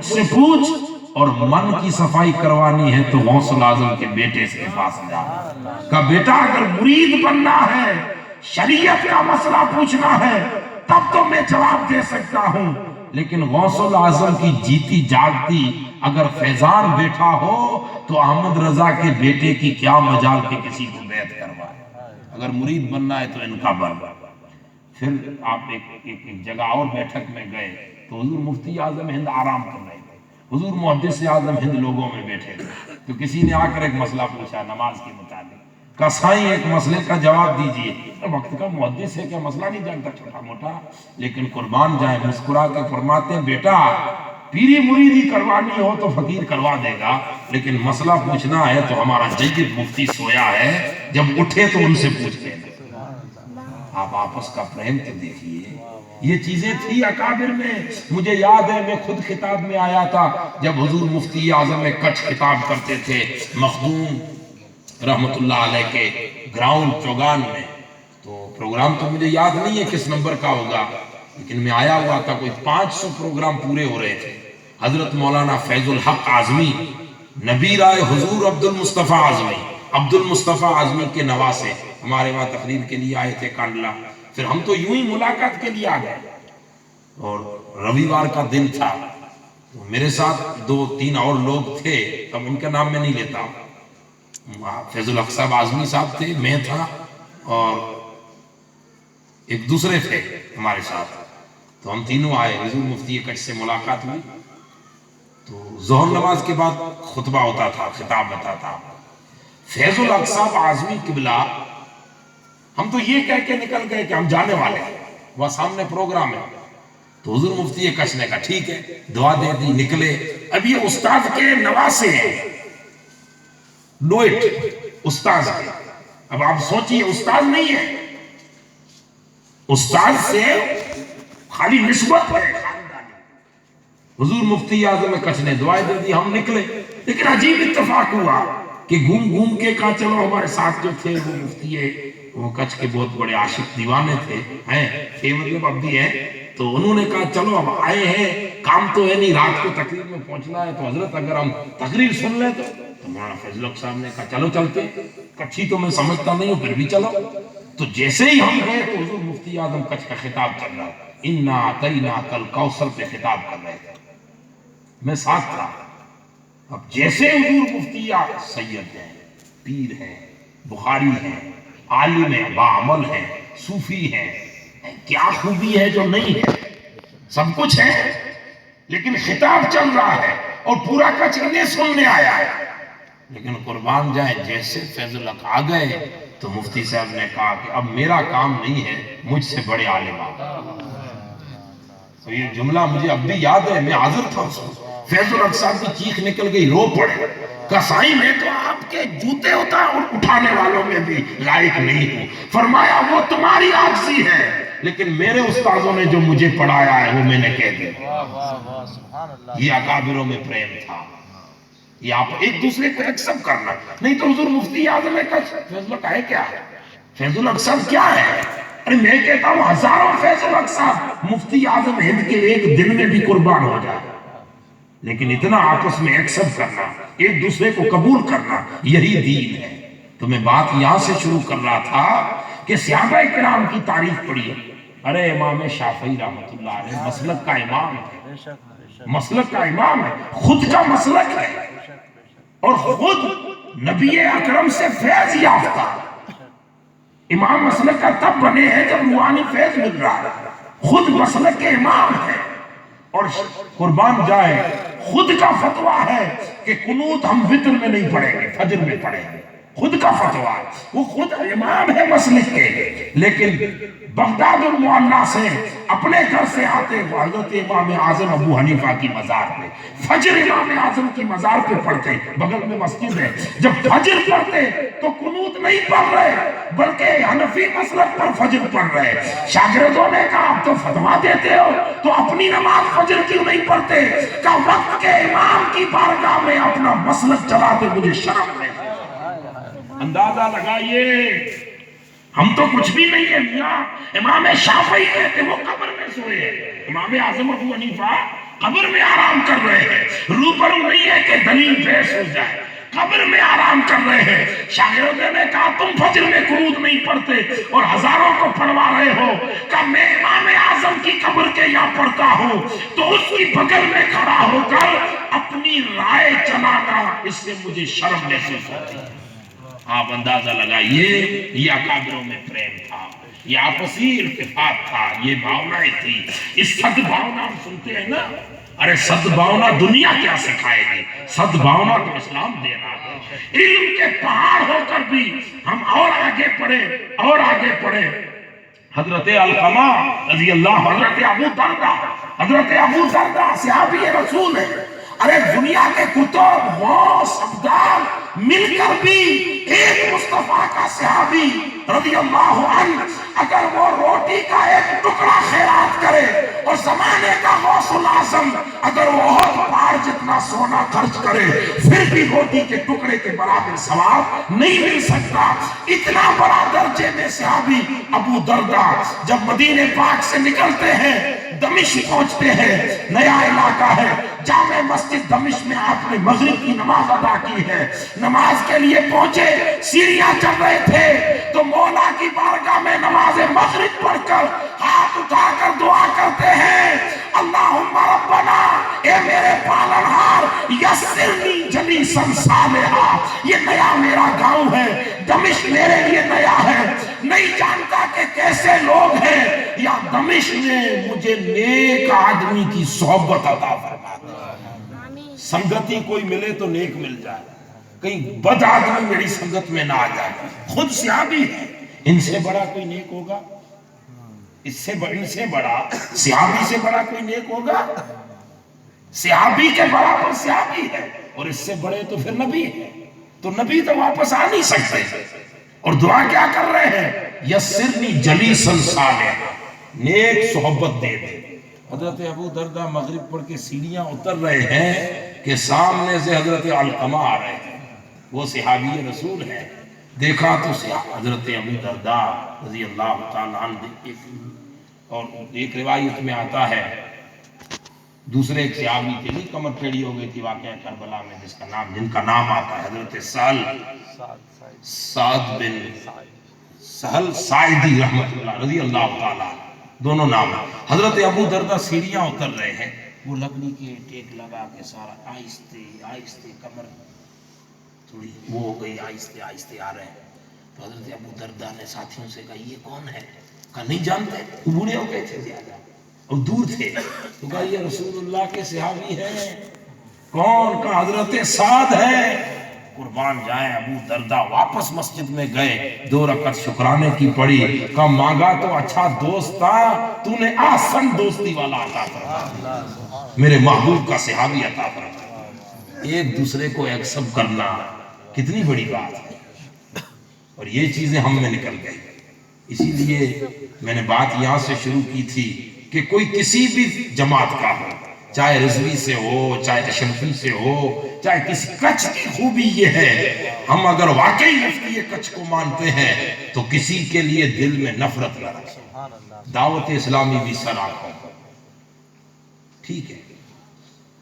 مجھ سے پوچھ، اور من کی صفائی کروانی ہے تو غوث الاعظم کے بیٹے کے پاس جا۔ کہ بیٹا اگر مرید بننا ہے، شریعت کا مسئلہ پوچھنا ہے، تب تو میں جواب دے سکتا ہوں، لیکن غوث الاعظم کی جیتی جاگتی اگر فیضان بیٹھا ہو تو احمد رضا کے بیٹے کی کیا مجال کے کسی کو بیعت کروائے۔ اگر مرید بننا ہے تو ان کا بن۔ پھر آپ ایک جگہ اور بیٹھک میں گئے تو حضور مفتی اعظم ہند آرام کر رہے تھے، حضور محدث اعظم ہند لوگوں میں بیٹھے تھے، تو کسی نے آ کر ایک مسئلہ پوچھا نماز کے متعلق، کہا سائیں ایک مسئلے کا جواب دیجئے۔ وقت کا محدث ہے، کیا مسئلہ نہیں جانتا چھوٹا موٹا، لیکن قربان جائیں مسکرا کے فرماتے ہیں بیٹا پیری مریدی کروانی ہو تو فقیر کروا دے گا، لیکن مسئلہ پوچھنا ہے تو ہمارا جید مفتی سویا ہے، جب اٹھے تو ان سے پوچھ لیں۔ آپ آپس کا پریم تو دیکھیے، یہ چیزیں تھی اکابر میں۔ مجھے یاد ہے میں خود خطاب میں آیا تھا جب حضور مفتی اعظم کچھ خطاب کرتے تھے مخدوم رحمت اللہ علیہ کے گراؤنڈ چوگان میں، تو پروگرام تو مجھے یاد نہیں ہے کس نمبر کا ہوگا، لیکن میں آیا ہوا تھا، کوئی 500 پروگرام پورے ہو رہے تھے۔ حضرت مولانا فیض الحق اعظمی، نبی رائے حضور عبد المصطفیٰ اعظمی، عبد المصطفیٰ اعظمی کے نواسے ہمارے وہاں تقریر کے لیے آئے تھے کانڈلہ۔ پھر ہم تو یوں ہی ملاقات کے لیے آ گئے، اور رویوار کا دن تھا، تو میرے ساتھ 2-3 اور لوگ تھے، اب ان کا نام میں نہیں لیتا ہوں، فیض الحق صاحب اعظمی صاحب تھے، میں تھا، اور ایک دوسرے تھے ہمارے ساتھ، تو ہم تینوں آئے، حضور مفتی کچھ سے ملاقات ہوئی، تو ظہر نماز کے بعد خطبہ ہوتا تھا، خطاب ہوتا تھا۔ فیض الحق صاحب اعظمی قبلہ، ہم تو یہ کہہ کے نکل گئے کہ ہم جانے والے ہیں، وہاں سامنے پروگرام ہے، تو حضور مفتی کچھ نے کہا ٹھیک ہے، دعا دے دی، نکلے۔ اب یہ استاد کے نواسے ہیں، ڈوئٹ استاد کے، اب آپ سوچئے استاد نہیں ہے، استاد سے خالی نسبت ہے۔ حضور مفتی اعظم کچھ نے دعائیں دے دی، ہم نکلے، لیکن عجیب اتفاق ہوا کہ گھوم کے کہا چلو ہمارے ساتھ جو تھے وہ مفتی ہے، وہ کچھ کے بہت بڑے عاشق دیوانے تھے، مطلب اب بھی ہیں، تو انہوں نے کہا چلو اب آئے ہیں، کام تو ہے نہیں، رات کو تقریر میں پہنچنا ہے، تو حضرت اگر ہم تقریر سن لیں تو مولانا فیض الحق صاحب نے کہا چلو چلتے، کچھی تو میں سمجھتا نہیں ہوں پھر بھی چلو۔ تو جیسے ہی ہم گئے تو حضور مفتی اعظم کچھ کا خطاب چل رہا تھا، انا اعطیناک الکوثر پہ خطاب کر رہے تھے، میں ساتھ تھا۔ اب جیسے حضور مفتی سید ہیں، پیر ہیں، بخاری ہیں، عالم ہیں، باعمل ہیں، صوفی ہیں، کیا خوبی ہے جو نہیں ہے، سب کچھ ہے، لیکن خطاب چل رہا ہے اور پورا کچھ انہیں سننے آیا ہے۔ لیکن قربان جائیں جیسے فیض الحق آ گئے تو مفتی صاحب نے کہا کہ اب میرا کام نہیں ہے، مجھ سے بڑے عالم آ گئے۔ تو یہ جملہ مجھے اب بھی یاد ہے، میں حاضر تھا اس کو، فیض الحق صاحب کی چیخ نکل گئی، رو پڑے، کہا سائیں میں تو آپ کے جوتے اٹھانے والوں میں بھی لائق نہیں ہوں، فرمایا وہ تمہاری عاجزی ہے، لیکن میرے استاذوں نے جو مجھے پڑھایا ہے وہ میں نے کہہ دیا۔ یہ اکابروں میں پریم تھا، یہ آپ ایک دوسرے کو ایکسپٹ کرنا، نہیں تو حضور مفتی اعظم کا فیض الحق ہے کیا، فیض الحق صاحب کیا ہے؟ ارے میں کہتا ہوں ہزاروں فیض الحق صاحب مفتی اعظم ہند کے ایک دن میں بھی قربان ہو جائے، لیکن اتنا آپس میں ایکسپٹ کرنا، ایک دوسرے کو قبول کرنا، یہی دین ہے۔ تو میں بات یہاں سے شروع کر رہا تھا کہ صحابہ کرام کی تعریف پڑھی، ارے امام شافعی رحمۃ اللہ علیہ مسلک کا امام ہے، مسلک کا امام ہے، خود کا مسلک ہے، اور خود نبی اکرم سے فیض یافتہ امام مسلک کا تب بنے ہیں جب روحانی فیض مل رہا ہے، خود مسلک کے امام ہے، اور قربان جائے خود کا فتویٰ ہے کہ قنوت ہم وتر میں نہیں پڑھیں گے، فجر میں پڑھیں گے، خود کا فتویٰ، وہ خود امام ہے مسلک کے، لیکن بغداد المعلیٰ سے اپنے گھر سے آتے حضرت امام اعظم ابو حنیفہ کی مزار پہ فجر امام اعظم کی مزار پہ پڑھتے، بغل میں مسجد ہے، جب فجر پڑھتے تو قنوت نہیں پڑھ رہے بلکہ حنفی مسلک پر فجر پڑھ رہے۔ شاگردوں نے کہا آپ تو فتویٰ دیتے ہو تو اپنی نماز فجر کیوں نہیں پڑھتے؟ کہ وقت کے امام کی بارگاہ میں اپنا مسلک چلاتے مجھے شرم نہیں۔ اندازہ لگائیے، ہم تو کچھ بھی نہیں ہے میاں، امام شافعی کہتے وہ قبر میں سوئے ہیں، امام اعظم ابو حنیفہ قبر میں آرام کر رہے ہیں، روبرو نہیں ہے کہ دلیل پیش ہو جائے، قبر میں آرام کر رہے ہیں۔ شاگردوں نے کہا تم فجر میں قنوت نہیں پڑھتے اور ہزاروں کو پڑھوا رہے ہو، کہ میں امام اعظم کی قبر کے یہاں پڑھتا ہوں، تو اس کی بغل میں کھڑا ہو کر اپنی رائے چلانا اس سے مجھے شرم محسوس ہوتی ہے۔ آپ اندازہ لگائیے، یہ اکابروں میں پریم تھا، یہ آپسی ارتفاق تھا، یہ بھاونائیں تھی۔ اس صد بھاونا ہم سنتے ہیں نا، ارے صد بھاونا دنیا کیا سکھائے گی، صد بھاونا تو اسلام دے رہا ہے۔ علم کے پہاڑ ہو کر بھی ہم اور آگے پڑھے اور آگے پڑھے۔ حضرت علقمہ رضی اللہ، حضرت ابو دردہ صحابی رسول ہے۔ ارے دنیا کے کتب غوث ابدال مل کر بھی ایک مصطفیٰ کا صحابی رضی اللہ عنہ اگر وہ روٹی کا ایک ٹکڑا خیرات کرے، اور زمانے کا غوث الاعظم اگر وہ بہت پہاڑ جتنا سونا خرچ کرے، پھر بھی روٹی کے ٹکڑے کے برابر ثواب نہیں مل سکتا۔ اتنا بڑا درجے میں صحابی ابو دردہ جب مدینے پاک سے نکلتے ہیں، دمشق پہنچتے ہیں، نیا علاقہ ہے، جامع مسجد دمشق میں آپ نے مغرب کی نماز ادا کی ہے، نماز کے لیے پہنچے، سیڑھیاں چڑھ رہے تھے تو مولا کی بارگاہ میں نماز مغرب پڑھ کر ہاتھ اٹھا کر دعا کرتے ہیں، اللہم ربنا، اے میرے پالنہار، یسرنی جلیسا صالحا۔ یہ نیا میرا گاؤں ہے، دمشق میرے لیے نیا ہے، نہیں جانتا کہ کیسے لوگ ہیں، یا دمشق میں مجھے نیک آدمی کی صحبت عطا فرما دے۔ سنگتی کوئی ملے تو نیک مل جائے، کہیں بد آدمی میری سنگت میں نہ آ جائے۔ خود صحابی ہے، ان سے بڑا کوئی نیک ہوگا؟ ان سے بڑا صحابی سے بڑا کوئی نیک ہوگا؟ صحابی کے برابر صحابی ہے، اور اس سے بڑے تو پھر نبی ہے، تو نبی تو واپس آ نہیں سکتے، اور دعا کیا کر رہے ہیں؟ یسرنی جلیسا صالحا، نیک صحبت دے دے۔ حضرت ابو دردہ مغرب پڑھ کے سیڑھیاں اتر رہے ہیں کہ سامنے سے حضرت علقمہ آ رہے ہیں، وہ صحابی رسول ہے۔ دیکھا تو حضرت ابو دردہ رضی اللہ تعالیٰ عنہ، اور ایک روایت میں آتا ہے دوسرے ایک صحابی تھے، نہیں کمر ٹیڑھی ہو گئی تھی واقعہ کربلا میں، جن کا نام آتا ہے حضرت سعد بن سہل ساعدی رحمت اللہ رضی اللہ تعالیٰ، دونوں نام۔ حضرت ابو دردہ سیڑھیاں اتر رہے ہیں، وہ لکڑی کے ٹیک لگا کے سارا آہستے آہستے، کمر تھوڑی وہ ہو گئی، آہستے آہستے آ رہے ہیں۔ تو حضرت ابو دردہ نے ساتھیوں سے کہا یہ کون ہے؟ کہا نہیں جانتے، وہ بوڑھے ہو گئے تھے زیادہ اور دور تھے، تو کہا یہ رسول اللہ کے صحابی ہیں۔ کون؟ کہا حضرت سعد ہے۔ قربان جائیں، ابو دردہ واپس مسجد میں گئے، 2 رکعت شکرانے کی پڑھی، کہا مانگا تو اچھا دوست تھا، تو نے آسن دوستی والا عطا فرمایا، میرے محبوب کا صحابی عطا فرمایا۔ ایک دوسرے کو ایکسپٹ کرنا کتنی بڑی بات ہے، اور یہ چیزیں ہم میں نکل گئی۔ اسی لیے میں نے بات یہاں سے شروع کی تھی کہ کوئی کسی بھی جماعت کا ہو، چاہے رضوی سے ہو، چاہے اشرفی سے ہو، چاہے کسی کچھ کی خوبی یہ ہے، ہم اگر واقعی مفتی کچھ کو مانتے ہیں تو کسی کے لیے دل میں نفرت نہ رکھیں۔ دعوت اسلامی بھی سر آنکھوں پر، ٹھیک ہے،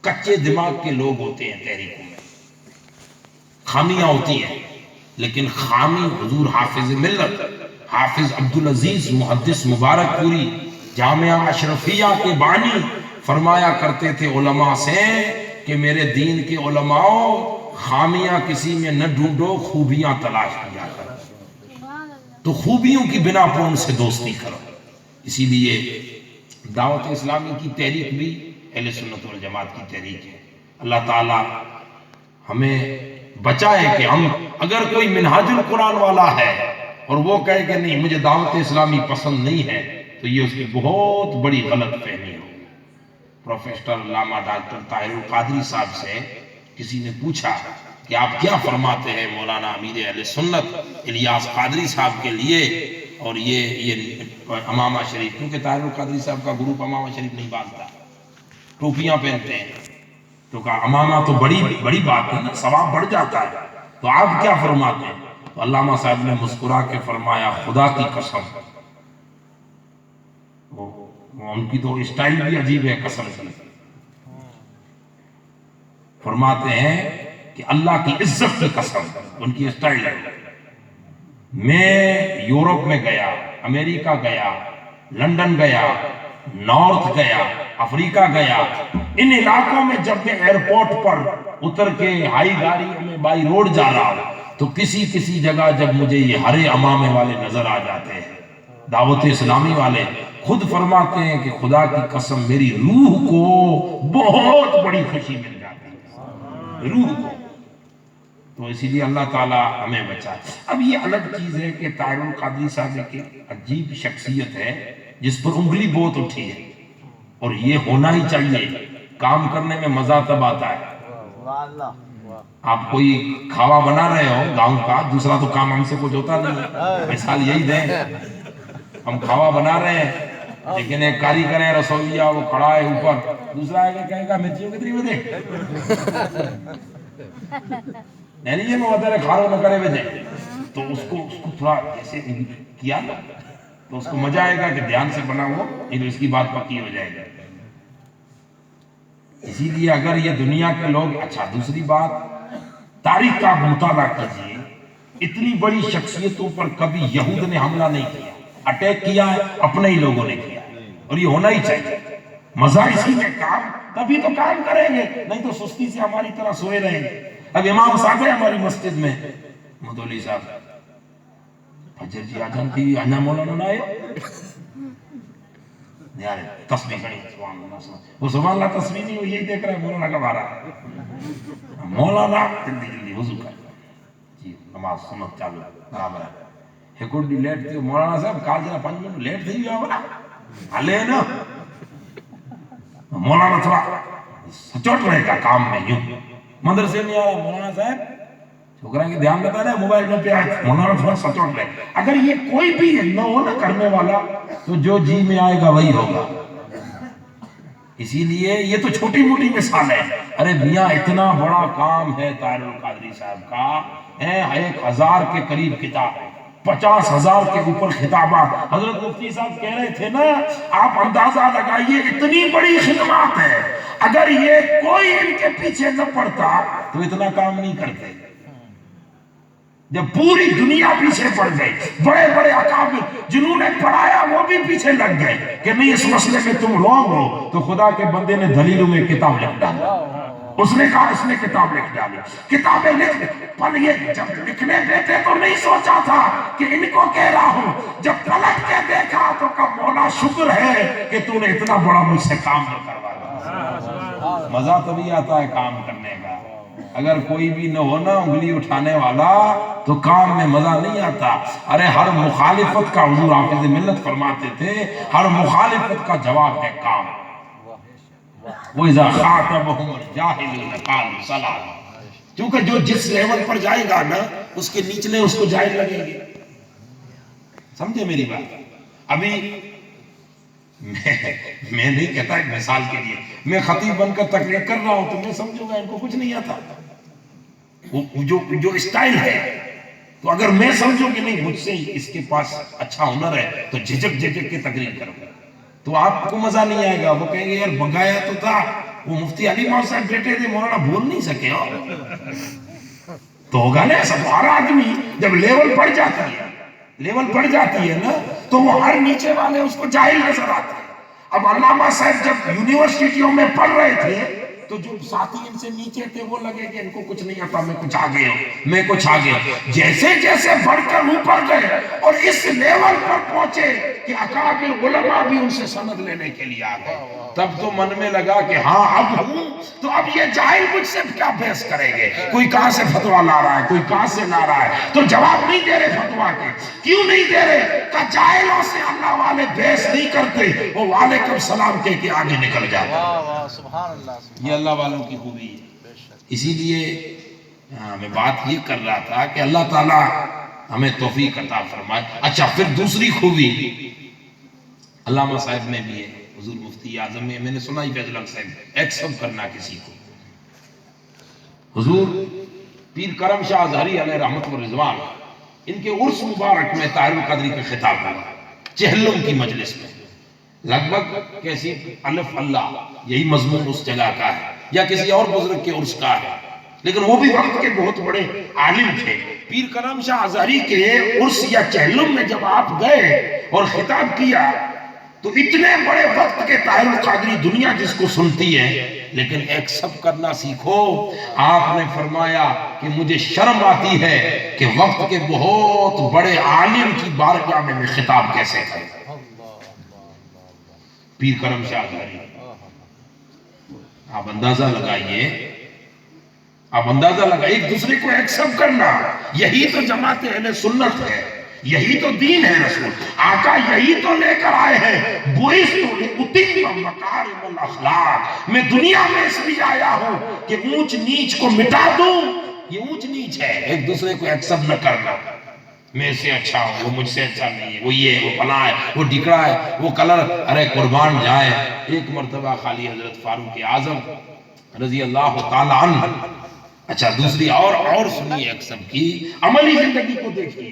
کچے دماغ کے لوگ ہوتے ہیں تحریکوں میں، خامیاں ہوتی ہیں، لیکن خامی حضور حافظ ملت حافظ عبدالعزیز محدث مبارک پوری جامعہ اشرفیہ کے بانی فرمایا کرتے تھے علماء سے کہ میرے دین کے علماء، خامیاں کسی میں نہ ڈھونڈو، خوبیاں تلاش کیا کرو، تو خوبیوں کی بنا پر ان سے دوستی کرو۔ اسی لیے دعوت اسلامی کی تحریک بھی اہل سنت والجماعت کی تحریک ہے۔ اللہ تعالی ہمیں بچائے کہ ہم، اگر کوئی منہاج القرآن والا ہے اور وہ کہے کہ نہیں مجھے دعوت اسلامی پسند نہیں ہے، تو یہ اس کی بہت بڑی غلط فہمی ہو۔ پروفیسر علامہ ڈاکٹر طاہر القادری صاحب سے کسی نے پوچھا کہ آپ کیا فرماتے ہیں مولانا امیر اہل سنت الیاس قادری صاحب کے لیے، اور یہ امامہ شریف، کیونکہ طاہر القادری صاحب کا گروپ امامہ شریف نہیں باندھتا، ٹوپیاں پہنتے ہیں، تو کہا امامہ تو بڑی بات ہے نا، ثواب بڑھ جاتا ہے، تو آپ کیا فرماتے ہیں؟ تو علامہ صاحب نے مسکرا کے فرمایا خدا کی قسم، ان کی تو اسٹائل بھی عجیب ہے قسم سے، فرماتے ہیں کہ اللہ کی عزت کی قسم، ان کی اسٹائل ہے، میں یورپ میں گیا، امریکہ گیا، لندن گیا، نارتھ گیا، افریقہ گیا، ان علاقوں میں جب میں ایئرپورٹ پر اتر کے ہائی گاڑیوں میں بائی روڈ جا رہا ہوں تو کسی جگہ جب مجھے یہ ہرے امامے والے نظر آ جاتے ہیں، دعوت اسلامی والے، خود فرماتے ہیں کہ خدا کی قسم میری روح کو بہت بڑی خوشی مل جاتی ہے، روح کو۔ تو اسی لیے اللہ تعالیٰ ہمیں بچائے۔ اب یہ الگ چیز ہے کہ طاہر القادری صاحب کی عجیب شخصیت ہے جس پر انگلی بہت اٹھی ہے، اور یہ ہونا ہی چاہیے، کام کرنے میں مزہ تب آتا ہے۔ آپ کوئی کھاوا بنا رہے ہو گاؤں کا، دوسرا تو کام ہم سے کچھ ہوتا نہیں ہے، مثال یہی دیں، ہم کھاوا بنا رہے ہیں لیکن ایک کاریگر ہے رسوئیا، وہ کھڑا ہے اوپر، دوسرا ہے کہ کہے گا مرچیوں کتنی بجے نہیں یہ مدر کھارو نہ کرے بجے، تو اس کو تھوڑا ایسے کیا تو اس کو مزہ آئے گا کہ دھیان سے بنا ہو، نہیں تو اس کی بات پکی ہو جائے گی۔ اسی لیے اگر یہ دنیا کے لوگ، اچھا دوسری بات، تاریخ کا مطالعہ کیجیے، اتنی بڑی شخصیتوں پر کبھی یہود نے حملہ نہیں کیا، اٹیک کیا ہے اپنے ہی لوگوں نے کیا، اور یہ ہونا ہی چاہیے۔ مزہ اسی میں کام، تبھی تو کام کریں گے، نہیں تو سستی سے ہماری طرح سوئے رہیں گے۔ اب امام صاحب ہے ہماری مسجد میں، مدولی صاحب، فجر جی آجان تھی آنا مولانا نہ آئے یار تسبیح کھڑی، سبحان اللہ، وہ سبحان اللہ تسبیح نہیں، وہ یہی دیکھ رہا ہے مولانا کب آ رہا ہے، مولانا جلدی وضو کر جی نماز سنت چالو برابر ہے، ایک اور لیٹ تھی مولانا صاحب کال جنا 5 منٹ لیٹ تھی گیا بنا ہلے نا، مولانا تھوڑا سچوٹ رہے گا کام میں، یوں مدرسے میں آیا مولانا صاحب چھوکران کی دھیان بتا رہے ہیں موبائل میں پہ آئے، مولانا تھوڑا سچوٹ رہے۔ اگر یہ کوئی بھی نہ ہو نہ کرنے والا تو جو جی میں آئے گا وہی ہوگا۔ اسی لیے یہ تو چھوٹی موٹی مثال ہے، ارے میاں اتنا بڑا کام ہے طاہر القادری صاحب کا، 1000 کے قریب کتاب، 50,000 کے اوپر خطابات۔ حضرت مفتی صاحب کہہ رہے تھے نا، آپ اندازہ لگائیے اتنی بڑی خدمات ہے، اگر یہ کوئی ان کے پیچھے نہ پڑتا تو اتنا کام نہیں کرتے۔ جب پوری دنیا پیچھے پڑ گئی، بڑے بڑے اکابر جنہوں نے پڑھایا وہ بھی پیچھے لگ گئے کہ نہیں اس مسئلے میں تم رونگ ہو، تو خدا کے بندے نے دلیلوں میں کتاب لکھ ڈالی، اس نے کہا اس نے کتاب لکھ ڈالی، کتابیں لکھ، پر یہ جب لکھنے دیتے تو نہیں سوچا تھا کہ ان کو کہہ رہا ہوں، جب پلٹ کے دیکھا تو کہا مولا شکر ہے کہ تو نے اتنا بڑا مجھ سے کام نہ کروایا۔ مزہ تبھی آتا ہے کام کرنے کا، اگر کوئی بھی نہ ہونا انگلی اٹھانے والا تو کام میں مزہ نہیں آتا۔ ارے ہر مخالفت کا، حضور حافظ ملت فرماتے تھے، ہر مخالفت کا جواب ہے کام۔ وَإِذَا خَاطَبَهُمُ الْجَاهِلُونَ قَالُوا سَلَامًا، کیونکہ جو جس لیول پر جائے گا نا اس کے نیچلے اس کو جائز لگیں گے۔ سمجھے میری بات؟ ابھی میں نہیں کہتا، ایک مثال کے لیے میں خطیب بن کر تقریر کر رہا ہوں تو میں سمجھوں گا ان کو کچھ نہیں آتا، جو اسٹائل ہے، تو اگر میں سمجھوں کہ نہیں مجھ سے اس کے پاس اچھا ہنر ہے تو جھجک کے تقریر کروں گا، تو آپ کو مزہ نہیں آئے گا، وہ کہیں گے یار بگایا تو تھا، وہ مفتی علی مولانا صاحب بیٹھے تھے مولانا بول نہیں سکے ہو، تو ہوگا نا ایسا۔ تو ہر آدمی جب لیول بڑھ جاتی ہے نا تو وہ ہر نیچے والے اس کو جاہل نظر آتے ہیں۔ اب علامہ صاحب جب یونیورسٹیوں میں پڑھ رہے تھے تو جو ساتھی ان سے نیچے تھے وہ لگے کہ ان کو کچھ نہیں آتا، میں کچھ آگے ہوں، جیسے بڑھ کر اوپر گئے اور اس لیول پر پہنچے کہ اکابر علماء بھی ان سے سند لینے کے لیے آ گئے، تب تو من میں لگا کہ ہاں اب ہوں، تو اب یہ جاہل مجھ سے کیا بحث کریں گے، کوئی کہاں سے فتویٰ لا رہا ہے، کوئی کہاں سے لا رہا ہے، تو جواب نہیں دے رہے فتویٰ کے، کیوں نہیں دے رہے؟ کہ جاہلوں سے اللہ والے بحث نہیں کرتے، وہ وعلیکم السلام کہہ کے آگے نکل جاتے۔ یہ اللہ والوں کی خوبی ہے۔ اسی لیے میں بات یہ کر رہا تھا کہ اللہ تعالیٰ ہمیں توفیق عطا فرمائے۔ اچھا پھر دوسری خوبی علامہ صاحب میں بھی ہے، حضور مفتی اعظم میں نے سنا ہی فیض الحق صاحب ایکسپٹ کرنا کسی کو، حضور پیر کرم شاہ اظہری علیہ رحمت و رضوان، ان کے عرس مبارک میں طاہر القادری کا خطاب ہوا چہلم کی مجلس میں، لگ بھگ کیسی الف اللہ، یہی مضمون اس جگہ کا ہے، یا کسی اور بزرگ کے عرس کا ہے، لیکن وہ بھی وقت کے بہت بڑے عالم تھے۔ پیر کرم شاہ ازہری کے عرس یا چہلم میں جب آپ گئے اور خطاب کیا تو اتنے بڑے وقت کے طاہر القادری دنیا جس کو سنتی ہے، لیکن ایک سب کرنا سیکھو۔ آپ نے فرمایا کہ مجھے شرم آتی ہے کہ وقت کے بہت بڑے عالم کی بارگاہ میں خطاب کیسے کروں۔ پیر کرم شاہ ازہری، آپ اندازہ لگائیے، آپ اندازہ لگائیے، ایک دوسرے کو ایکسپٹ کرنا، یہی تو جماعت اہل سنت ہے، یہی تو دین ہے۔ رسول آقا یہی تو لے کر آئے ہیں، بُعِثْتُ لِأُتِمَّ مَكَارِمَ الْأَخْلَاقِ، میں دنیا میں اس لیے آیا ہوں کہ اونچ نیچ کو مٹا دوں۔ یہ اونچ نیچ ہے، ایک دوسرے کو ایکسپٹ نہ کرنا، میں سے اچھا ہوں، وہ مجھ سے اچھا نہیں ہے، وہ یہ ہے، وہ فلاں ہے، وہ ڈکڑا ہے، وہ کلر، ارے قربان جائے۔ ایک مرتبہ خالی حضرت فاروق اعظم رضی اللہ تعالیٰ عنہ، اچھا دوسری اور سنیے ایکسپٹ کی عملی زندگی کو دیکھیے۔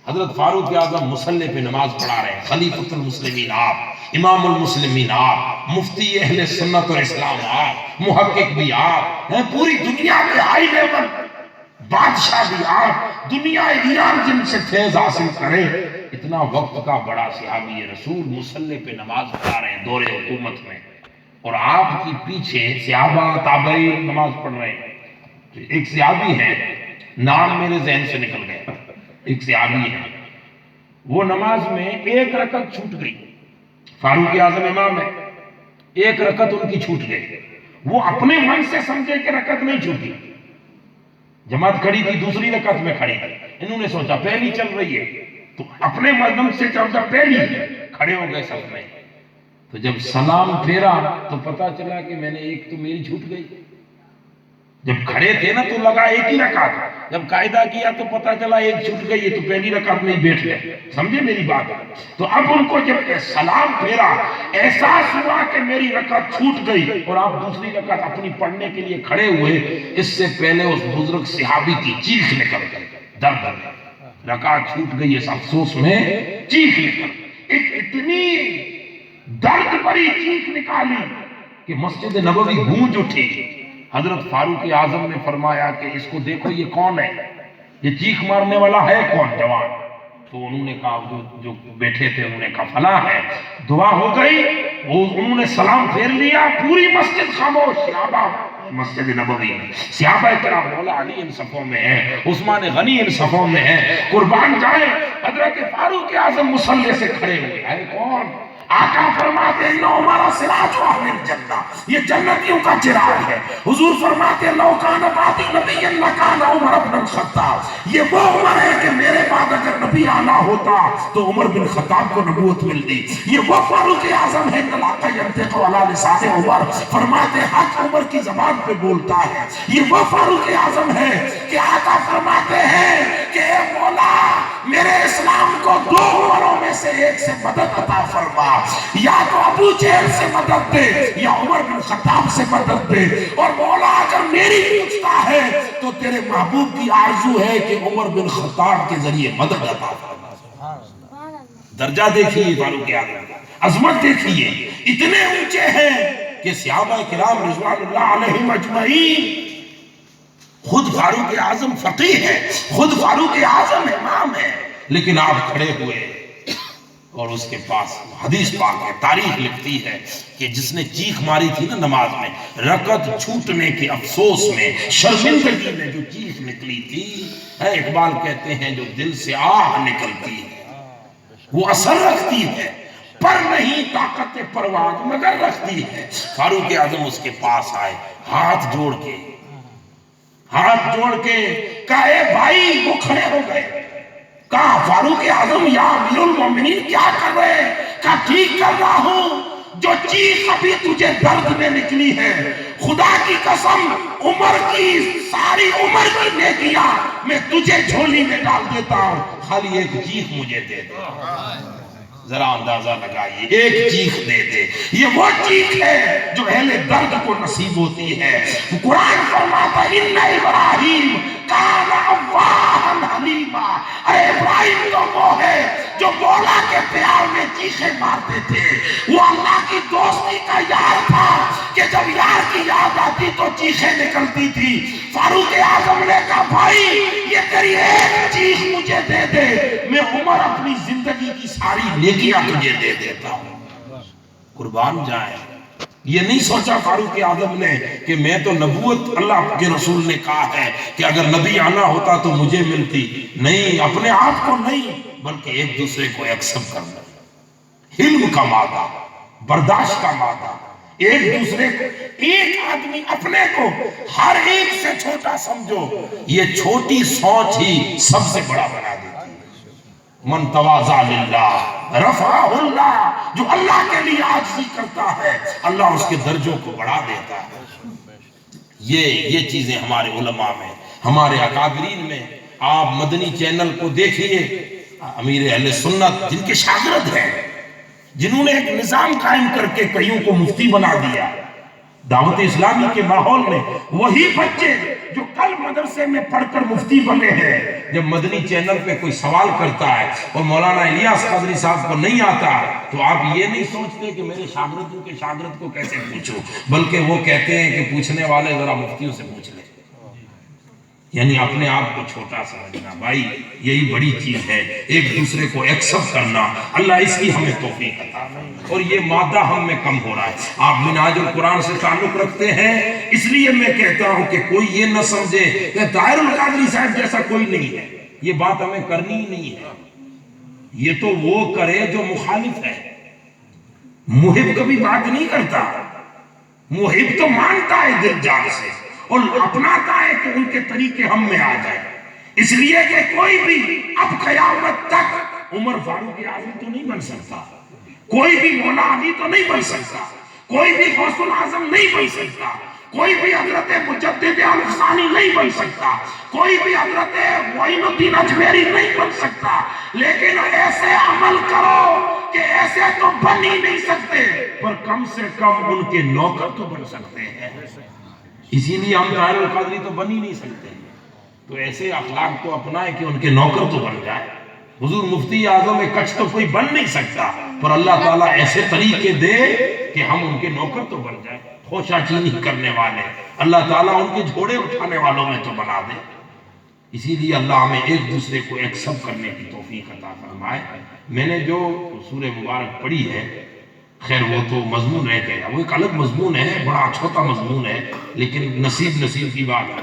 حضرت فاروق اعظم مصلی پہ نماز پڑھا رہے ہیں، خلیفۃ المسلمین آپ، امام المسلمین آپ، مفتی اہل سنت اور اسلام آپ، محقق بھی آپ ہیں، پوری دنیا کے ہائی لیول بادشاہ بھی آپ، دنیا ایران جن سے فیض حاصل کریں، اتنا وقت کا بڑا صحابی رسول مصلی پہ نماز پڑھا رہے ہیں دور حکومت میں، اور آپ کی پیچھے صحابہ تابعین نماز پڑھ رہے ہیں۔ ایک صحابی ہے، نام میرے ذہن سے نکل گیا، ایک صحابی ہے، وہ نماز میں ایک رکعت چھوٹ گئی، فاروق اعظم امام ہے، ایک رکعت ان کی چھوٹ گئی، وہ اپنے من سے سمجھے کہ رکعت نہیں چھوٹی، جماعت کھڑی تھی دوسری رکعت میں کھڑی تھی، انہوں نے سوچا پہلی چل رہی ہے تو اپنے مردم سے چلتا پہلی ہے، کھڑے ہو گئے سب میں، تو جب سلام پھیرا تو پتا چلا کہ میں نے ایک تو میری چھوٹ گئی، جب کھڑے تھے نا تو لگا ایک ہی رکعت، جب قاعدہ کیا تو پتا چلا ایک چھوٹ گئی، تو پہلی رکعت میں ہی بیٹھ گئے، سمجھے میری بات؟ تو اب ان کو جب سلام پھیرا احساس ہوا کہ میری رکعت چھوٹ گئی، اور آپ دوسری رکعت اپنی پڑھنے کے لیے کھڑے ہوئے، اس سے پہلے اس بزرگ صحابی کی چیخ نکل گئی، درد میں، رکعت چھوٹ گئی اس افسوس میں چیخ نکل، اتنی درد بھری چیخ نکالی کہ مسجد نبوی گونج اٹھی۔ حضرت فاروق اعظم نے فرمایا کہ اس کو دیکھو یہ کون ہے، یہ چیخ مارنے والا ہے کون جوان؟ تو انہوں نے کہا جو بیٹھے تھے انہوں نے کہا فلاں ہے، دعا ہو گئی، انہوں نے سلام پھیر لیا، پوری مسجد خاموش، صحابہ مسجد نبوی میں، صحابہ کرام، مولا علی ان صفوں میں ہیں، عثمان غنی ان صفوں میں ہیں، قربان جائیں، حضرت فاروق اعظم مصلی سے کھڑے ہوئے، ہے کون؟ آقا فرماتے ہیں لو ہمارا سراج و اہل الجنہ، یہ جنتیوں کا چراغ ہے۔ حضور فرماتے ہیں لو کان بعدی نبی لکان عمر بن الخطاب، یہ وہ عمر ہے کہ میرے بعد اگر نبی آنا ہوتا تو عمر بن خطاب کو نبوت ملتی، یہ وہ فاروق اعظم ہے کہ لا ينطق علی لسان عمر، فرماتے ہیں حق عمر کی زبان پہ بولتا ہے، یہ وہ فاروق اعظم ہے کہ آقا فرماتے ہیں کہ اے مولا میرے اسلام کو دو عمروں میں سے ایک سے مدد عطا فرما، یا تو ابو جہل سے مدد دے یا عمر بن خطاب سے مدد دے، اور مولا اگر میری پوچھتا ہے تو تیرے محبوب کی آرزو ہے کہ عمر بن خطاب کے ذریعے مدد عطا فرما۔ درجہ دیکھیے فاروق اعظم، عظمت دیکھیے، اتنے اونچے ہیں کہ صحابہ کرام رضوان اللہ علیہم اجمعین، خود فاروق اعظم فقیہ ہے، خود فاروق اعظم امام ہے، لیکن آپ کھڑے ہوئے اور اس کے پاس حدیث پاک ہے، تاریخ لکھتی ہے کہ جس نے چیخ ماری تھی نا نماز میں، رکعت چھوٹنے کے افسوس میں، شرمندگی میں جو چیخ نکلی تھی، اقبال کہتے ہیں جو دل سے آہ نکلتی ہے وہ اثر رکھتی ہے، پر نہیں طاقت پرواز مگر رکھتی ہے۔ فاروق اعظم اس کے پاس آئے، ہاتھ جوڑ کے کہا اے بھائی، وہ کھڑے ہو گئے، کہا فاروق اعظم یا امیر المومنین کیا کر رہے ہیں؟ کہا ٹھیک کر رہا ہوں، جو چیخ ابھی تجھے درد میں نکلی ہے، خدا کی قسم عمر کی ساری عمر کی نیکیاں میں تجھے جھولی میں ڈال دیتا ہوں، خالی ایک چیخ مجھے دے دے۔ ذرا اندازہ لگائیے، ایک چیخ دے دے، یہ وہ چیخ ہے جو اہل درد کو نصیب ہوتی ہے۔ قرآن فرماتا ہے ان ابراہیم کان اواہا حلیما، ارے ابراہیم تو وہ ہے جو مولا کے پیار میں چیخیں مارتے تھے، وہ اللہ کی دوستی کا یار تھا کہ جب یار کی یاد آتی تو چیخیں نکلتی تھی۔ فاروق اعظم نے کہا بھائی یہ تیری ایک چیخ مجھے دے دے، میں عمر اپنی زندگی کی ساری نیکیاں تجھے دے دیتا ہوں، قربان جائیں۔ یہ نہیں سوچا فاروق اعظم نے کہ میں تو نبوت علم کے رسول نے کہا ہے کہ اگر نبی آنا ہوتا تو مجھے ملتی، نہیں، اپنے آپ کو نہیں بلکہ ایک دوسرے کو ایکسپٹ کرنا، حلم کا مادہ، برداشت کا مادہ، ایک دوسرے کو، ایک آدمی اپنے کو ہر ایک سے چھوٹا سمجھو، یہ چھوٹی سوچ ہی سب سے بڑا بنا دیتی ہے۔ من تواضع للہ رفعہ اللہ، جو اللہ کے لیے عاجزی کرتا ہے اللہ اس کے درجوں کو بڑھا دیتا ہے۔ یہ چیزیں ہمارے علماء میں، ہمارے اکابرین میں، آپ مدنی چینل کو دیکھیے، امیر اہل سنت جن کے شاگرد ہیں، جنہوں نے ایک نظام قائم کر کے کئیوں کو مفتی بنا دیا دعوت اسلامی کے ماحول میں، وہی بچے جو کل مدرسے میں پڑھ کر مفتی بنے ہیں، جب مدنی چینل پہ کوئی سوال کرتا ہے اور مولانا الیاس قادری صاحب کو نہیں آتا تو آپ یہ نہیں سوچتے کہ میرے شاگردوں کے شاگرد کو کیسے پوچھوں، بلکہ وہ کہتے ہیں کہ پوچھنے والے ذرا مفتیوں سے پوچھ لیں۔ یعنی اپنے آپ کو چھوٹا سمجھنا، بھائی یہی بڑی چیز ہے، ایک دوسرے کو ایکسپٹ کرنا، اللہ اس کی ہمیں توفیق عطا فرمائے۔ اور یہ مادہ ہم میں کم ہو رہا ہے۔ آپ منہاج القرآن سے تعلق رکھتے ہیں، اس لیے میں کہتا ہوں کہ کوئی یہ نہ سمجھے کہ طاہر القادری صاحب جیسا کوئی نہیں ہے، یہ بات ہمیں کرنی ہی نہیں ہے، یہ تو وہ کرے جو مخالف ہے۔ محب کبھی بات نہیں کرتا، محب تو مانتا ہے دل جان سے اور اپناتا ہے کہ ان کے طریقے ہم میں آ جائے، اس لیے کہ کوئی بھی اب قیامت تک عمر فاروق اعظم تو نہیں بن سکتا، کوئی بھی مولا علی تو نہیں بن سکتا، کوئی بھی غوث الاعظم نہیں بن سکتا، کوئی بھی حضرت مجدد الفسانی نہیں بن سکتا، کوئی بھی حضرت معین الدین اجمیری نہیں بن سکتا، لیکن ایسے عمل کرو کہ ایسے تو بن ہی نہیں سکتے، پر کم سے کم ان کے نوکر تو بن سکتے ہیں۔ اسی لیے ہم طاہر القادری تو بن ہی نہیں سکتے، تو ایسے اخلاق کو اپنائے کہ ان کے نوکر تو بن جائے۔ حضور مفتی اعظم کچھ تو کوئی بن نہیں سکتا، پر اللہ تعالیٰ ایسے طریقے دے کہ ہم ان کے نوکر تو بن جائیں۔ خوشا چینی کرنے والے اللہ تعالیٰ ان کے جھوڑے اٹھانے والوں میں تو بنا دے۔ اسی لیے اللہ ہمیں ایک دوسرے کو ایکسپٹ کرنے کی توفیق عطا فرمائے۔ میں نے جو سورہ مبارک پڑھی ہے، خیر وہ تو مضمون رہ گیا، وہ ایک الگ مضمون ہے، بڑا چھوٹا مضمون ہے، لیکن نصیب کی بات ہے۔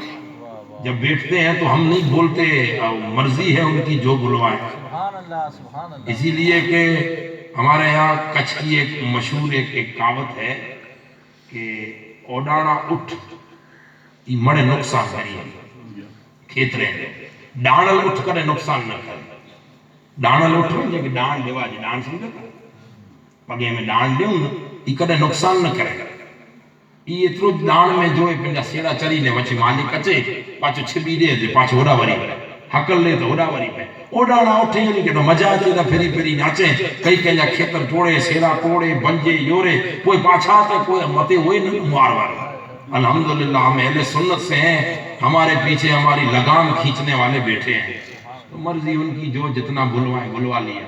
جب بیٹھتے ہیں تو ہم نہیں بولتے، مرضی ہے ان کی جو بلوائے۔ اسی لیے کہ ہمارے یہاں کچھ کی ایک مشہور ایک کہاوت ہے کہ اوڈانا اٹھ یہ مڑے نقصان کری ہے، کھیت رہے ڈانل اٹھ کرے نقصان نہ کرے۔ ڈانل اٹھ رہے کہ ڈان دیوا جی ڈان سمجھے پگے میں ڈان دیوں یہ کدے نقصان نہ کرے گا۔ یہ اترو ڈان میں جو پنجا سیڑا چری نے وچی مالک اچے پاچو چھبی دے دے پاچو اوڈا وری پہ حقل لے تو اوڈا وری پہ اوڈانا اٹھے نہیں کہ تو مجا اچے دا پھری پھری ناچے کئی کنجا کھیتر ٹوڑے سیڑا کوڑے بنجے یورے کوئی پاچھا تے کوئی متے ہوئے نہیں مار وار۔ الحمدللہ ہم اہل سنت سے ہیں، ہمارے پیچھے ہماری لگام کھینچنے والے بیٹھے ہیں، تو مرضی ان کی جو جتنا بلوائے بلوا لیا۔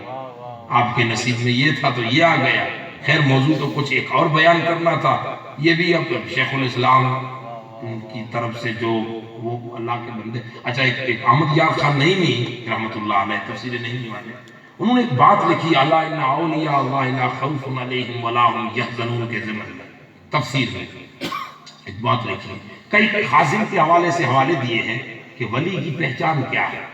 آپ کے نصیب میں یہ تھا تو یہ آ گیا۔ خیر موضوع تو کچھ ایک اور بیان کرنا تھا، یہ بھی اب شیخ الاسلام کی طرف سے جو وہ اللہ کے بندے، اچھا ایک احمد یار خان نعیمی رحمت اللہ علیہ تفسیر نعیمی والے، انہوں نے ایک بات لکھی الا ان اولیاء اللہ لا خوف علیہم ولا هم یحزنون کے ضمن میں، تفسیر میں ایک بات لکھی، کئی حاضر کے حوالے سے حوالے دیے ہیں کہ ولی کی پہچان کیا ہے۔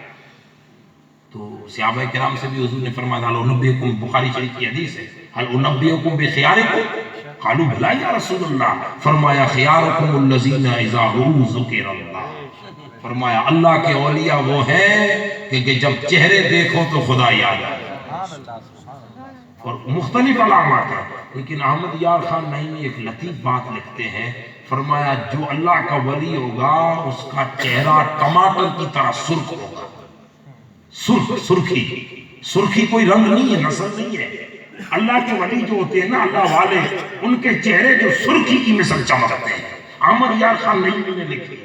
تو صحابہ کرام سے بھی حضور نے فرمایا هل انبئکم، بخاری شریف کی حدیث ہے، هل انبئکم بخیارکم قالوا بلا یا رسول اللہ، فرمایا خیارکم الذین اذا ذکر اللہ، فرمایا اللہ کے اولیاء وہ ہیں کہ جب چہرے دیکھو تو خدا یاد آئے، اور مختلف علامات ہیں، لیکن احمد یار خان نعیمی ایک لطیف بات لکھتے ہیں، فرمایا جو اللہ کا ولی ہوگا اس کا چہرہ ٹماٹر کی طرح سرخ ہوگا، سرخی، سرخی کوئی رنگ نہیں ہے، نسل نہیں ہے. اللہ کے ولی جو ہوتے ہیں نا، اللہ والے، ان کے چہرے جو سرخی کی مثل چمکتے ہیں. عامر یار خان نہیں نے لکھی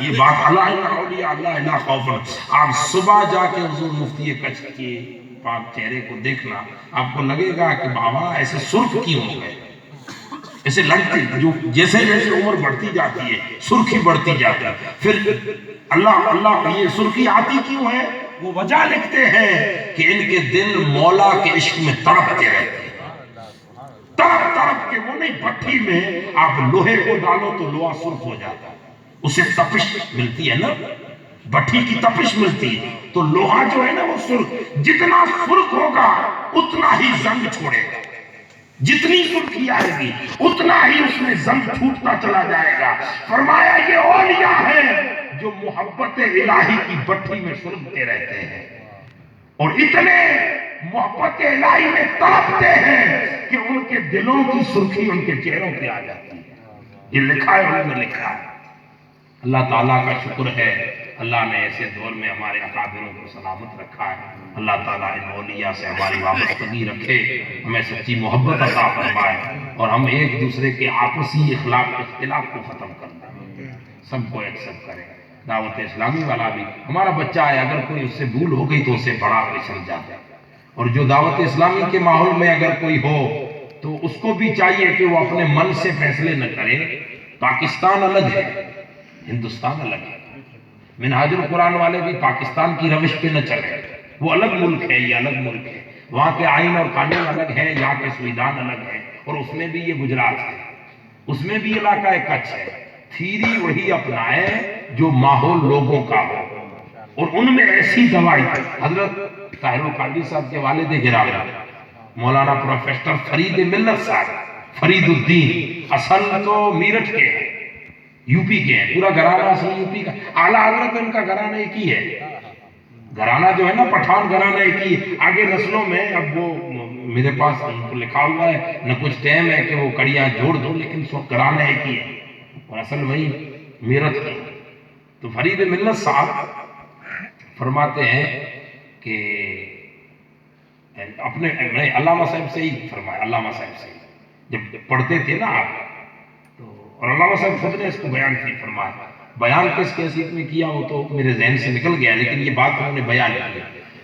یہ بات. اللہ اولیاء اللہ خوف. آپ صبح جا کے حضور مفتی کچھ کے پاک چہرے کو دیکھنا، آپ کو لگے گا کہ بابا ایسے سرخ کیوں ہو گئے. ایسے لگتے جو جیسے جیسے عمر بڑھتی جاتی ہے سرخی بڑھتی جاتی ہے. پھر اللہ یہ سرخی آتی کیوں ہے؟ وہ وجہ لکھتے ہیں کہ ان کے دل مولا کے عشق میں تڑپتے رہتے ہیں. تڑپ تڑپ کے، وہ نہیں بھٹی میں آپ لوہے کو ڈالو تو لوہا سرخ ہو جاتا ہے، اسے تپش ملتی ہے نا، بھٹی کی تپش ملتی ہے تو لوہا جو ہے نا وہ سرخ. جتنا سرخ ہوگا اتنا ہی زنگ چھوڑے گا، جتنی سرخی آئے گی اتنا ہی اس میں زنگ چھوٹتا چلا جائے گا. فرمایا یہ اولیاء ہیں جو محبت الہی کی بھٹی میں سلگتے رہتے ہیں اور اتنے محبت الہی میں تڑپتے ہیں کہ ان کے دلوں کی سرخی ان کے چہروں پہ آ جاتی ہے. یہ لکھا ہے، انہوں نے لکھا ہے. اللہ تعالیٰ کا شکر ہے، اللہ نے ایسے دور میں ہمارے اکابروں کو سلامت رکھا ہے. اللہ تعالیٰ ان اولیاء سے ہماری وابستگی رکھے، ہمیں سچی محبت عطا فرمائے اور ہم ایک دوسرے کے آپسی اختلاف کو ختم کر دیں، سب کو ایکسپٹ کریں. دعوت اسلامی والا بھی ہمارا بچہ ہے، اگر کوئی اس سے بھول ہو گئی تو اسے بڑا کوئی سمجھا دے. اور جو دعوت اسلامی کے ماحول میں اگر کوئی ہو تو اس کو بھی چاہیے کہ وہ اپنے من سے فیصلے نہ کرے. پاکستان الگ ہے، ہندوستان الگ ہے. منہاج القرآن والے بھی پاکستان کی روش پہ نہ چلے. وہ الگ ملک ہے، یہ الگ ملک ہے، وہاں کے آئین اور قانون الگ ہیں، یہاں کے سویدھان الگ ہیں. اور اس میں بھی یہ گجرات ہے، اس میں بھی علاقہ کچھ ہے. تھیری وہی اپنائے جو ماحول لوگوں کا ہو اور ان میں ایسی دوائی. حضرت طاہر القادری صاحب کے والد گرامی مولانا پروفیسر فرید ملت صاحب، فرید الدین، اصل تو میرٹھ کے ہیں، یو پی کے ہیں، پورا گھرانہ اصل یو پی کا. اعلیٰ حضرت ان کا گھرانہ ایک ہی ہے، گھرانہ جو ہے نا پٹھان گھرانہ ایک ہی. آگے نسلوں میں اب وہ میرے پاس ان کو لکھا ہوا ہے، نہ کچھ ٹائم ہے کہ وہ کڑیاں جوڑ دو، لیکن سو گھرانہ ایک ہی ہے اور اصل وہی میرٹھ کی. تو فرید ملت صاحب فرماتے ہیں کہ اپنے علامہ صاحب سے ہی فرمایا، علامہ صاحب سے جب پڑھتے تھے نا آپ تو، اور علامہ صاحب خود نے اس کو بیان کی. فرمایا بیان کس کیسیت میں کیا وہ تو میرے ذہن سے نکل گیا، لیکن یہ بات انہوں نے بیان کی.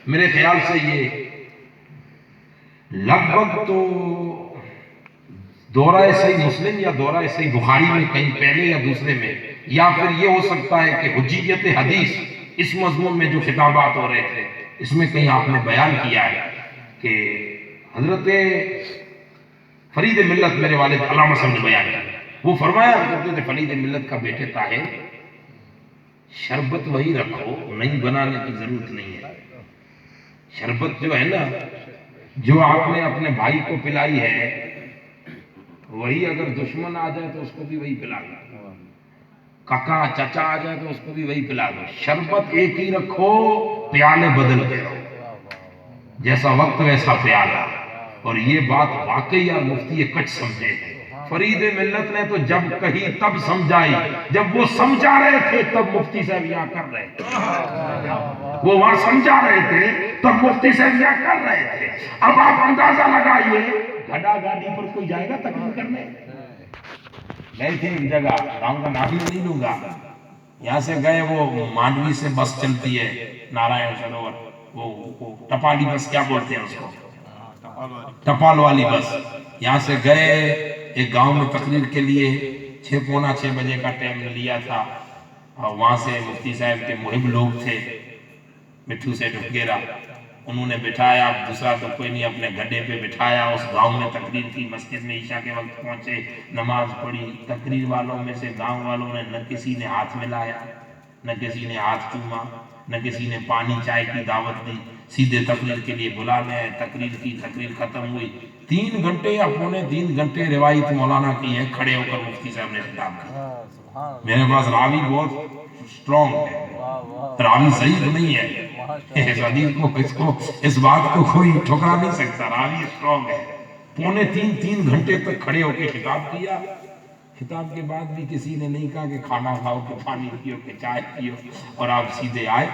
میرے خیال سے یہ لگ بھگ تو دورہ صحیح مسلم یا دورہ صحیح بخاری میں کہیں پہلے یا دوسرے میں، یا پھر یہ ہو سکتا ہے کہ حجیت حدیث اس مضمون میں جو خطابات ہو رہے تھے اس میں کہیں آپ نے بیان کیا ہے کہ حضرت فرید ملت میرے والد علامہ صاحب نے بیان کیا. وہ فرمایا کرتے تھے فرید ملت کا بیٹے طاہر، شربت وہی رکھو، نہیں بنانے کی ضرورت نہیں ہے. شربت جو ہے نا، جو آپ نے اپنے بھائی کو پلائی ہے وہی اگر دشمن آ جائے تو اس کو بھی وہی پلا دو، ککا چچا آ جائے تو اس کو بھی وہی پلا دو. شربت ایک ہی رکھو، پیالے بدل کے رہو، جیسا وقت ویسا پیالہ. اور یہ بات واقعی اور مفتی کچھ سمجھے. فرید ملت نے تو جب کہی تب سمجھائی، جب وہ سمجھا رہے تھے تب مفتی صاحب یہاں کر رہے تھے، وہ وہاں سمجھا رہے تھے تب مفتی صاحب یہاں کر رہے تھے. اب آپ اندازہ لگائیے، گھڑا گاڑی پر کوئی جائے گا تقریر کرنے؟ گئے تھے ایک جگہ، گاؤں کا نام نہیں لوں گا، یہاں سے گئے، وہ مانڈوی سے بس چلتی ہے نارائن سروور، وہ ٹپالی بس کیا بولتے ہیں اس کو، ٹپال والی بس. یہاں سے گئے ایک گاؤں میں تقریر کے لیے، 6:45 بجے کا ٹائم لیا تھا. اور وہاں سے مفتی صاحب کے محب لوگ تھے، مٹھو سیٹھ وغیرہ، انہوں نے بٹھایا، دوسرا تو کوئی نہیں، اپنے گھڑے پہ بٹھایا. اس گاؤں میں تقریر کی، مسجد میں عشاء کے وقت پہنچے، نماز پڑھی. تقریر والوں میں سے گاؤں والوں نے نہ کسی نے ہاتھ ملایا، نہ کسی نے ہاتھ چوما، نہ کسی نے پانی چائے کی دعوت دی. سیدھے تقریر کے لیے بلا لے. تقریر کی، تقریر ختم ہوئی. 3 گھنٹے یا پونے 3 گھنٹے روایت مولانا کی ہے، کھڑے ہو کر مفتی صاحب نے خطاب کیا. میرے پاس راوی بہت سٹرونگ ہے، راوی صحیح تو نہیں ہے، اس حدیث کو اس بات کو کوئی ٹھکرا نہیں سکتا، راوی سٹرونگ ہے. پونے 3 گھنٹے تک کھڑے ہو کے خطاب کیا. خطاب کے بعد بھی کسی نے نہیں کہا کہ کھانا کھاؤ، کہ پانی پیو، کہ چائے پیو، اور آپ سیدھے آئے.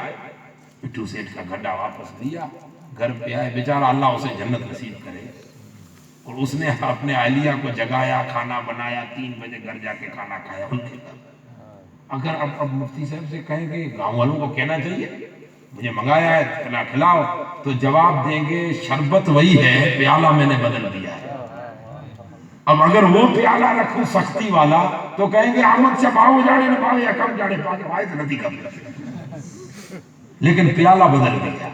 مٹھو سیٹھ کا گھڑا واپس دیا، گھر پہ آئے بیچارہ اللہ اسے جنت نصیب کرے، اور اس نے اپنے اہلیہ کو جگایا، کھانا بنایا، 3 بجے گھر جا کے کھانا کھایا ان کے گھر۔ اگر اب مفتی صاحب سے کہیں گے گاؤں والوں کو کہنا چاہیے مجھے منگایا ہے کھانا کھلاؤ، تو جواب دیں گے شربت وہی ہے، پیالہ میں نے بدل دیا ہے۔ اب اگر وہ پیالہ رکھوں سختی والا تو کہیں گے احمد سے باؤ جاڑے نہ باؤ یا کم جاڑے پاک بھائی تو ندی کم، لیکن پیالہ بدل دیا۔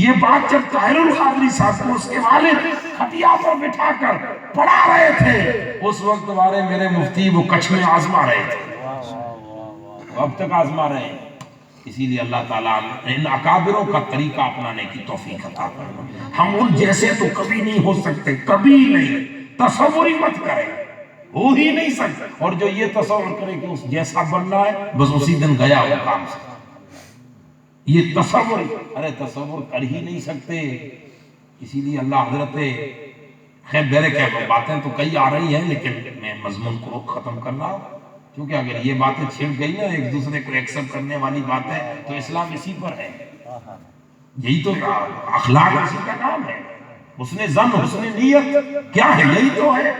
یہ بات جب طاہر القادری صاحب کو اس کے والد کھٹیا پر بٹھا کر پڑھا رہے تھے، اس وقت والے میرے مفتی وہ کچھ میں آزما رہے تھے، اب تک آزما رہے ہیں۔ اسی لیے اللہ تعالیٰ ان اکابروں کا طریقہ اپنانے کی توفیق عطا فرمائے۔ ہم ان جیسے تو کبھی نہیں ہو سکتے، کبھی نہیں، تصور ہی مت کریں، ہو ہی نہیں سکتے۔ اور جو یہ تصور کرے کہ اس جیسا بننا ہے بس اسی دن گیا وہ کام سے، یہ تصور، ارے تصور کر ہی نہیں سکتے۔ اسی لیے اللہ حضرت، خیر میرے کیا باتیں تو کئی آ رہی ہیں لیکن میں مضمون کو ختم کر رہا ہوں، کیونکہ اگر یہ باتیں چھڑ گئی نا ایک دوسرے کو ایکسپٹ کرنے والی باتیں، تو اسلام اسی پر ہے، یہی تو اخلاق اسی کا نام ہے۔ حسن ظن، حسن نیت کیا ہے؟ یہی تو ہے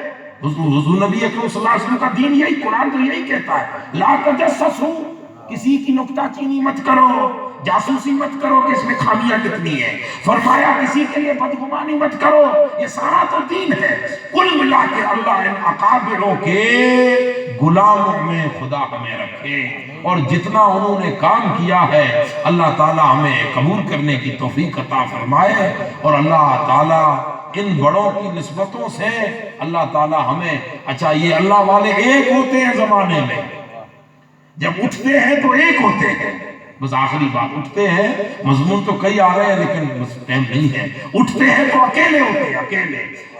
حضور نبی اکرم صلی اللہ علیہ وسلم کا دین، یہی قرآن تو یہی کہتا ہے لا تجسسوا، کسی کی نکتہ چینی مت کرو، جاسوسی مت کرو کہ اس میں خامیاں کتنی ہیں، فرمایا کسی کے لیے بدگمانی مت کرو، یہ سارا تو دین ہے۔ کل ملا کے اللہ ان اکابروں کے غلاموں میں خدا ہمیں رکھے، اور جتنا انہوں نے کام کیا ہے اللہ تعالیٰ ہمیں قبول کرنے کی توفیق عطا فرمائے، اور اللہ تعالیٰ ان بڑوں کی نسبتوں سے اللہ تعالیٰ ہمیں، اچھا یہ اللہ والے ایک ہوتے ہیں زمانے میں، جب اٹھتے ہیں تو ایک ہوتے ہیں، بس آخری بات، اٹھتے ہیں، مضمون تو کئی آ رہے ہیں لیکن بس ٹائم نہیں ہے، اٹھتے ہیں تو اکیلے ہوتے ہیں،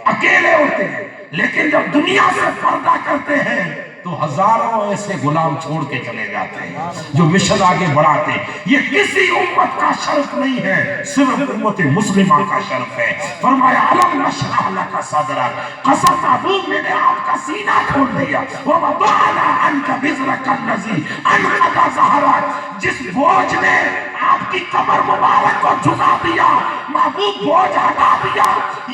اکیلے ہوتے ہیں، لیکن جب دنیا سے پردہ کرتے ہیں تو ہزاروں ایسے غلام چھوڑ کے چلے جاتے ہیں جو مشن آگے بڑھاتے ہیں۔ یہ کسی امت کا شرف نہیں ہے، صرف امت مسلمہ کا شرف ہے۔ فرمایا الم نشرح لک صدرک، قسم ابو میں نے آپ کا سینہ کھول دیا، ووضعنا عنک وزرک الذی انقض ظہرک، جس بوجھ نے آپ کی کمر مبارک کو جھکا دیا، محبوب بوجھ ہٹا دیا۔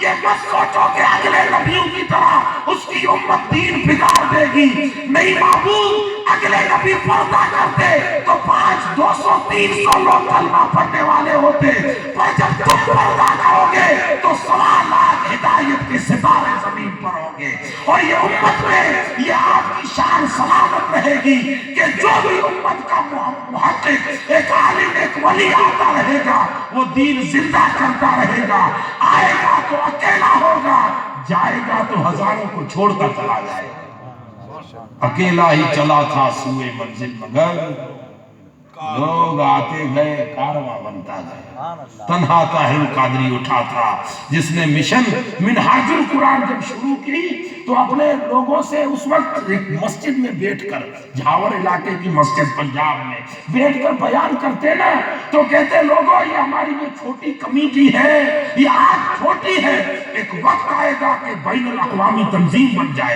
یہ مت سوچو کہ اگلے نبیوں کی طرح اس کی امت دین بگاڑ دے گی، نہیں محبوب، اگلے نبی پردہ کرتے تو 500 200 300 لوگ کلمہ پڑھنے والے ہوتے، پر جب تم پردہ کرو گے تو 1.25 لاکھ ہدایت کے ستارے زمین پر ہوں گے، اور یہ امت میں یہ آپ کی شان سلامت رہے گی کہ جو بھی امت کا محقق، ایک عالم، ایک ولی آتا رہے گا وہ دین زندہ کرتا رہے گا، آئے گا تو اکیلا ہوگا، جائے گا تو ہزاروں کو چھوڑتا چلا جائے گا۔ اکیلا ہی چلا تھا سوئے منزل مگر، لوگ آتے گئے کارواں بنتا گیا۔ تنہا طاہر القادری اٹھا تھا جس نے مشن منہاج القرآن جب شروع کی تو اپنے لوگوں سے اس وقت ایک مسجد میں بیٹھ کر، جھاور علاقے کی مسجد پنجاب میں بیٹھ کر بیان کرتے نا، تو کہتے لوگوں یہ ہماری جو چھوٹی کمیٹی ہے یہ آج چھوٹی ہے، ایک وقت آئے گا کہ بین الاقوامی تنظیم بن جائے